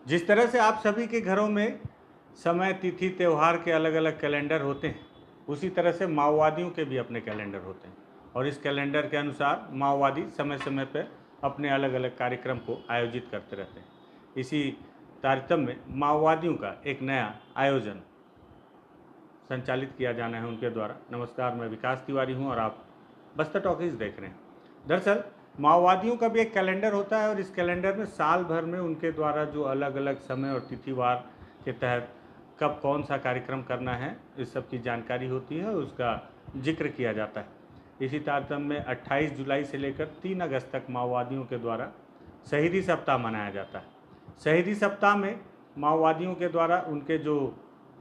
जिस तरह से आप सभी के घरों में समय, तिथि, त्यौहार के अलग अलग कैलेंडर होते हैं, उसी तरह से माओवादियों के भी अपने कैलेंडर होते हैं और इस कैलेंडर के अनुसार माओवादी समय समय पर अपने अलग अलग कार्यक्रम को आयोजित करते रहते हैं। इसी तारतम्य में माओवादियों का एक नया आयोजन संचालित किया जाना है उनके द्वारा। नमस्कार, मैं विकास तिवारी हूं और आप बस्तर टॉकीज देख रहे हैं। दरअसल माओवादियों का भी एक कैलेंडर होता है और इस कैलेंडर में साल भर में उनके द्वारा जो अलग अलग समय और तिथिवार के तहत कब कौन सा कार्यक्रम करना है, इस सब की जानकारी होती है और उसका जिक्र किया जाता है। इसी तारतम्य में 28 जुलाई से लेकर 3 अगस्त तक माओवादियों के द्वारा शहीदी सप्ताह मनाया जाता है। शहीदी सप्ताह में माओवादियों के द्वारा उनके जो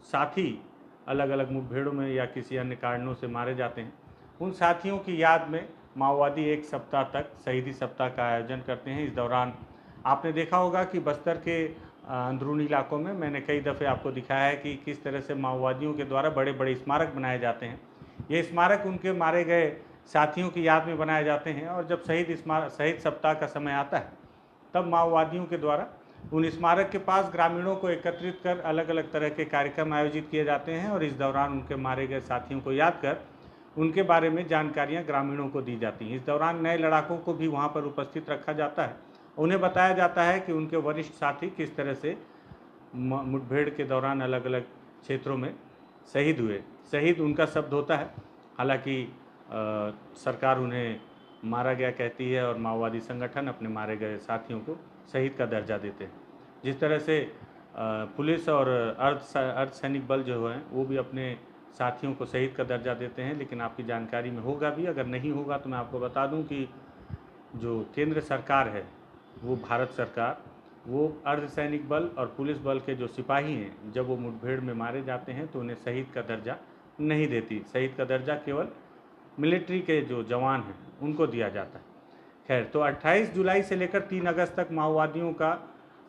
साथी अलग अलग मुठभेड़ों में या किसी अन्य कारणों से मारे जाते हैं, उन साथियों की याद में माओवादी एक सप्ताह तक शहीदी सप्ताह का आयोजन करते हैं। इस दौरान आपने देखा होगा कि बस्तर के अंदरूनी इलाकों में मैंने कई दफ़े आपको दिखाया है कि किस तरह से माओवादियों के द्वारा बड़े बड़े स्मारक बनाए जाते हैं। ये स्मारक उनके मारे गए साथियों की याद में बनाए जाते हैं और जब शहीद सप्ताह का समय आता है तब माओवादियों के द्वारा उन स्मारक के पास ग्रामीणों को एकत्रित कर अलग अलग तरह के कार्यक्रम आयोजित किए जाते हैं और इस दौरान उनके मारे गए साथियों को याद कर उनके बारे में जानकारियां ग्रामीणों को दी जाती हैं। इस दौरान नए लड़ाकों को भी वहां पर उपस्थित रखा जाता है। उन्हें बताया जाता है कि उनके वरिष्ठ साथी किस तरह से मुठभेड़ के दौरान अलग अलग क्षेत्रों में शहीद हुए। शहीद उनका शब्द होता है, हालांकि सरकार उन्हें मारा गया कहती है और माओवादी संगठन अपने मारे गए साथियों को शहीद का दर्जा देते हैं। जिस तरह से पुलिस और अर्धसैनिक बल जो हैं वो भी अपने साथियों को शहीद का दर्जा देते हैं, लेकिन आपकी जानकारी में होगा भी, अगर नहीं होगा तो मैं आपको बता दूं कि जो केंद्र सरकार है वो भारत सरकार, वो अर्धसैनिक बल और पुलिस बल के जो सिपाही हैं जब वो मुठभेड़ में मारे जाते हैं तो उन्हें शहीद का दर्जा नहीं देती। शहीद का दर्जा केवल मिलिट्री के जो जवान हैं उनको दिया जाता है। खैर, तो 28 जुलाई से लेकर 3 अगस्त तक माओवादियों का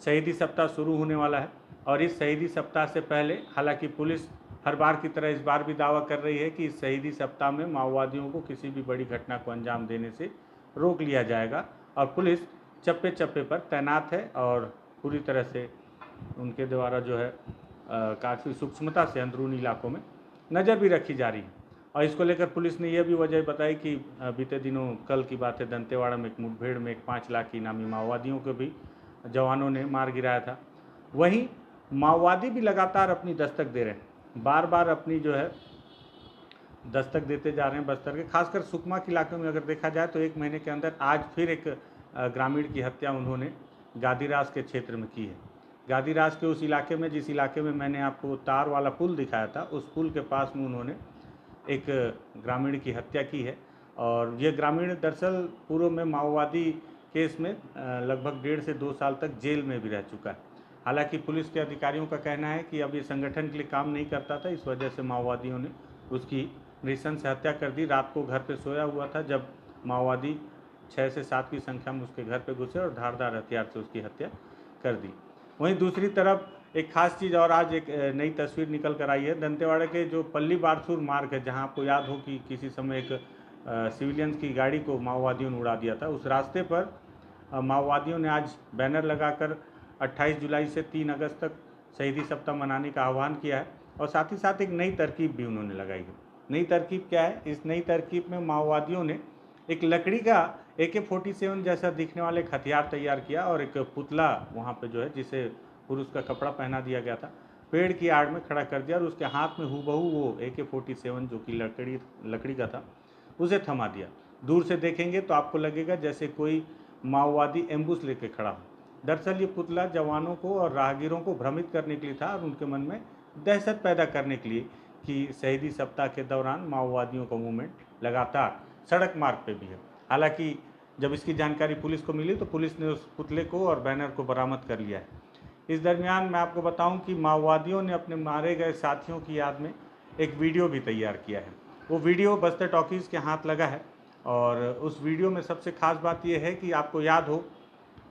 शहीदी सप्ताह शुरू होने वाला है और इस शहीदी सप्ताह से पहले, हालांकि पुलिस हर बार की तरह इस बार भी दावा कर रही है कि इस शहीदी सप्ताह में माओवादियों को किसी भी बड़ी घटना को अंजाम देने से रोक लिया जाएगा और पुलिस चप्पे चप्पे पर तैनात है और पूरी तरह से उनके द्वारा जो है काफ़ी सूक्ष्मता से अंदरूनी इलाकों में नज़र भी रखी जा रही है। और इसको लेकर पुलिस ने यह भी वजह बताई कि बीते दिनों, कल की बात है, दंतेवाड़ा में एक मुठभेड़ में एक 5 लाख इनामी माओवादियों को भी जवानों ने मार गिराया था। वहीं माओवादी भी लगातार अपनी दस्तक दे रहे हैं, बार बार अपनी जो है दस्तक देते जा रहे हैं बस्तर के, खासकर सुकमा के इलाके में अगर देखा जाए तो 1 महीने के अंदर आज फिर एक ग्रामीण की हत्या उन्होंने गादीरास के क्षेत्र में की है। गादीरास के उस इलाके में, जिस इलाके में मैंने आपको तार वाला पुल दिखाया था, उस पुल के पास में उन्होंने एक ग्रामीण की हत्या की है और ये ग्रामीण दरअसल पूर्व में माओवादी केस में लगभग 1.5 से 2 साल तक जेल में भी रह चुका है। हालांकि पुलिस के अधिकारियों का कहना है कि अब ये संगठन के लिए काम नहीं करता था, इस वजह से माओवादियों ने उसकी नृशंस से हत्या कर दी। रात को घर पे सोया हुआ था जब माओवादी 6 से 7 की संख्या में उसके घर पे घुसे और धारदार हथियार से उसकी हत्या कर दी। वहीं दूसरी तरफ एक खास चीज़ और आज एक नई तस्वीर निकल कर आई है। दंतेवाड़ा के जो पल्ली बारसूर मार्ग है, जहां आपको याद हो कि किसी समय एक सिविलियंस की गाड़ी को माओवादियों ने उड़ा दिया था, उस रास्ते पर माओवादियों ने आज बैनर लगाकर 28 जुलाई से 3 अगस्त तक शहीदी सप्ताह मनाने का आह्वान किया है और साथ ही साथ एक नई तरकीब भी उन्होंने लगाई है। नई तरकीब क्या है? इस नई तरकीब में माओवादियों ने एक लकड़ी का AK-47 जैसा दिखने वाला एक हथियार तैयार किया और एक पुतला वहाँ पे जो है, जिसे पुरुष का कपड़ा पहना दिया गया था, पेड़ की आड़ में खड़ा कर दिया और उसके हाथ में हूबहू वो AK-47 जो कि लकड़ी का था, उसे थमा दिया। दूर से देखेंगे तो आपको लगेगा जैसे कोई माओवादी एम्बुश लेके खड़ा हो। दरअसल ये पुतला जवानों को और राहगीरों को भ्रमित करने के लिए था और उनके मन में दहशत पैदा करने के लिए कि शहीदी सप्ताह के दौरान माओवादियों का मूवमेंट लगातार सड़क मार्ग पे भी है। हालांकि जब इसकी जानकारी पुलिस को मिली तो पुलिस ने उस पुतले को और बैनर को बरामद कर लिया है। इस दरमियान मैं आपको बताऊं कि माओवादियों ने अपने मारे गए साथियों की याद में एक वीडियो भी तैयार किया है। वो वीडियो बस्तर टॉकीज़ के हाथ लगा है और उस वीडियो में सबसे खास बात यह है कि आपको याद हो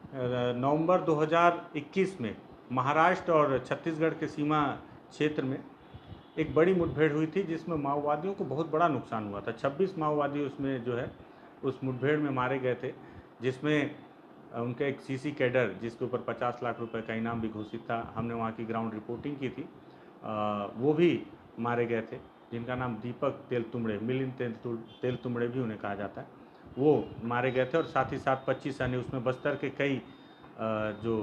नवंबर 2021 में महाराष्ट्र और छत्तीसगढ़ के सीमा क्षेत्र में एक बड़ी मुठभेड़ हुई थी जिसमें माओवादियों को बहुत बड़ा नुकसान हुआ था। 26 माओवादी उसमें जो है उस मुठभेड़ में मारे गए थे, जिसमें उनका एक सीसी कैडर जिसके ऊपर 50 लाख रुपए का इनाम भी घोषित था, हमने वहाँ की ग्राउंड रिपोर्टिंग की थी, वो भी मारे गए थे, जिनका नाम दीपक तेलतुंबड़े, मिलिंद तेलतुंबड़े भी उन्हें कहा जाता है, वो मारे गए थे। और साथ ही साथ 25 अन्य, उसमें बस्तर के कई जो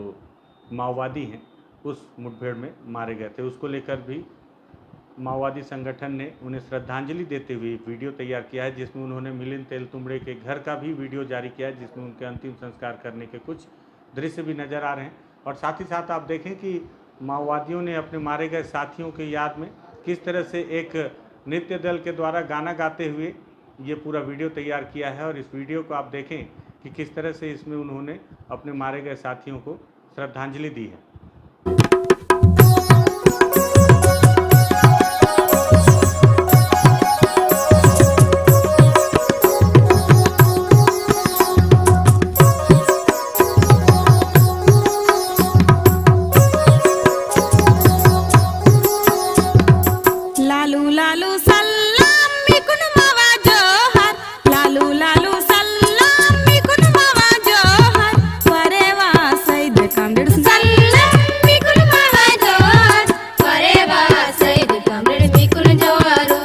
माओवादी हैं उस मुठभेड़ में मारे गए थे। उसको लेकर भी माओवादी संगठन ने उन्हें श्रद्धांजलि देते हुए वीडियो तैयार किया है, जिसमें उन्होंने मिलिंद तेलतुंबड़े के घर का भी वीडियो जारी किया है, जिसमें उनके अंतिम संस्कार करने के कुछ दृश्य भी नज़र आ रहे हैं। और साथ ही साथ आप देखें कि माओवादियों ने अपने मारे गए साथियों की याद में किस तरह से एक नृत्य दल के द्वारा गाना गाते हुए ये पूरा वीडियो तैयार किया है। और इस वीडियो को आप देखें कि किस तरह से इसमें उन्होंने अपने मारे गए साथियों को श्रद्धांजलि दी है। लालू लालू सल्लाम मिकुन मावा जोहर, लालू लालू सल्लाम मिकुन मावा जोहर, परेवा सईद कामरेड सल्लाम मिकुन मावा जोहर, परेवा सईद कामरेड मिकुन जोहारू,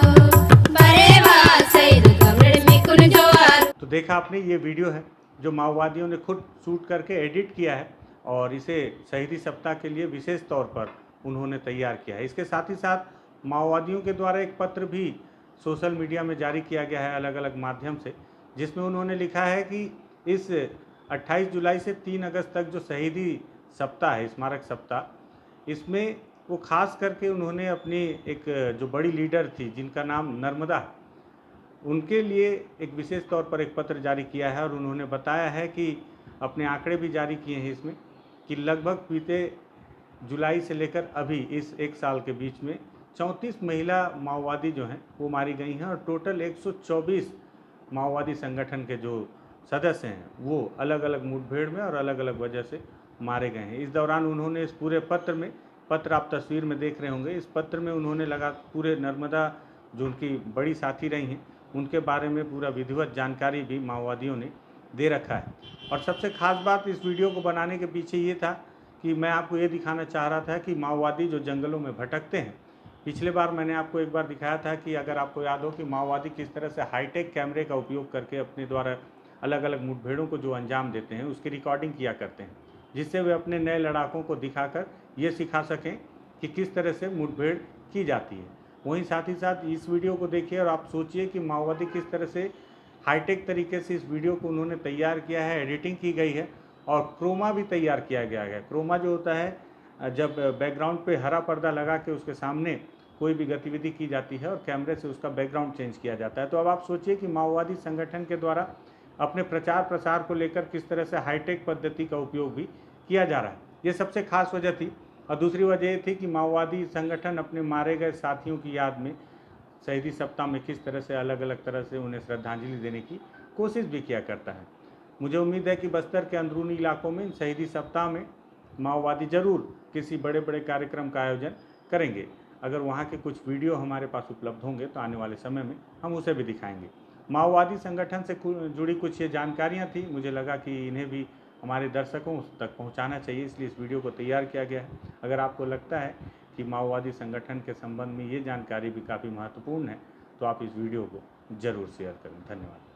परेवा सईद कामरेड मिकुन जोहारू। तो देखा आपने, ये वीडियो है जो माओवादियों ने खुद शूट करके एडिट किया है और इसे शहीदी सप्ताह के लिए विशेष तौर पर उन्होंने तैयार किया है। इसके साथ ही साथ माओवादियों के द्वारा एक पत्र भी सोशल मीडिया में जारी किया गया है अलग अलग माध्यम से, जिसमें उन्होंने लिखा है कि इस 28 जुलाई से 3 अगस्त तक जो शहीदी सप्ताह है, स्मारक सप्ताह, इसमें वो खास करके उन्होंने अपनी एक जो बड़ी लीडर थी जिनका नाम नर्मदा, उनके लिए एक विशेष तौर पर एक पत्र जारी किया है। और उन्होंने बताया है कि अपने आंकड़े भी जारी किए हैं इसमें कि लगभग बीते जुलाई से लेकर अभी इस एक साल के बीच में 34 महिला माओवादी जो हैं वो मारी गई हैं। और टोटल 124 माओवादी संगठन के जो सदस्य हैं वो अलग अलग मुठभेड़ में और अलग अलग वजह से मारे गए हैं। इस दौरान उन्होंने इस पूरे पत्र में, पत्र आप तस्वीर में देख रहे होंगे, इस पत्र में उन्होंने लगा पूरे नर्मदा जो उनकी बड़ी साथी रही हैं उनके बारे में पूरा विधिवत जानकारी भी माओवादियों ने दे रखा है। और सबसे खास बात इस वीडियो को बनाने के पीछे ये था कि मैं आपको ये दिखाना चाह रहा था कि माओवादी जो जंगलों में भटकते हैं, पिछले बार मैंने आपको एक बार दिखाया था कि अगर आपको याद हो कि माओवादी किस तरह से हाईटेक कैमरे का उपयोग करके अपने द्वारा अलग अलग मुठभेड़ों को जो अंजाम देते हैं उसकी रिकॉर्डिंग किया करते हैं, जिससे वे अपने नए लड़ाकों को दिखाकर ये सिखा सकें कि किस तरह से मुठभेड़ की जाती है। वहीं साथ ही साथ इस वीडियो को देखिए और आप सोचिए कि माओवादी किस तरह से हाईटेक तरीके से इस वीडियो को उन्होंने तैयार किया है, एडिटिंग की गई है और क्रोमा भी तैयार किया गया है। क्रोमा जो होता है जब बैकग्राउंड पे हरा पर्दा लगा के उसके सामने कोई भी गतिविधि की जाती है और कैमरे से उसका बैकग्राउंड चेंज किया जाता है। तो अब आप सोचिए कि माओवादी संगठन के द्वारा अपने प्रचार प्रसार को लेकर किस तरह से हाईटेक पद्धति का उपयोग भी किया जा रहा है। ये सबसे खास वजह थी। और दूसरी वजह ये थी कि माओवादी संगठन अपने मारे गए साथियों की याद में शहीदी सप्ताह में किस तरह से अलग अलग तरह से उन्हें श्रद्धांजलि देने की कोशिश भी किया करता है। मुझे उम्मीद है कि बस्तर के अंदरूनी इलाकों में शहीदी सप्ताह में माओवादी ज़रूर किसी बड़े बड़े कार्यक्रम का आयोजन करेंगे। अगर वहाँ के कुछ वीडियो हमारे पास उपलब्ध होंगे तो आने वाले समय में हम उसे भी दिखाएंगे। माओवादी संगठन से जुड़ी कुछ ये जानकारियाँ थी, मुझे लगा कि इन्हें भी हमारे दर्शकों तक पहुंचाना चाहिए, इसलिए इस वीडियो को तैयार किया गया है। अगर आपको लगता है कि माओवादी संगठन के संबंध में ये जानकारी भी काफ़ी महत्वपूर्ण है तो आप इस वीडियो को ज़रूर शेयर करें। धन्यवाद।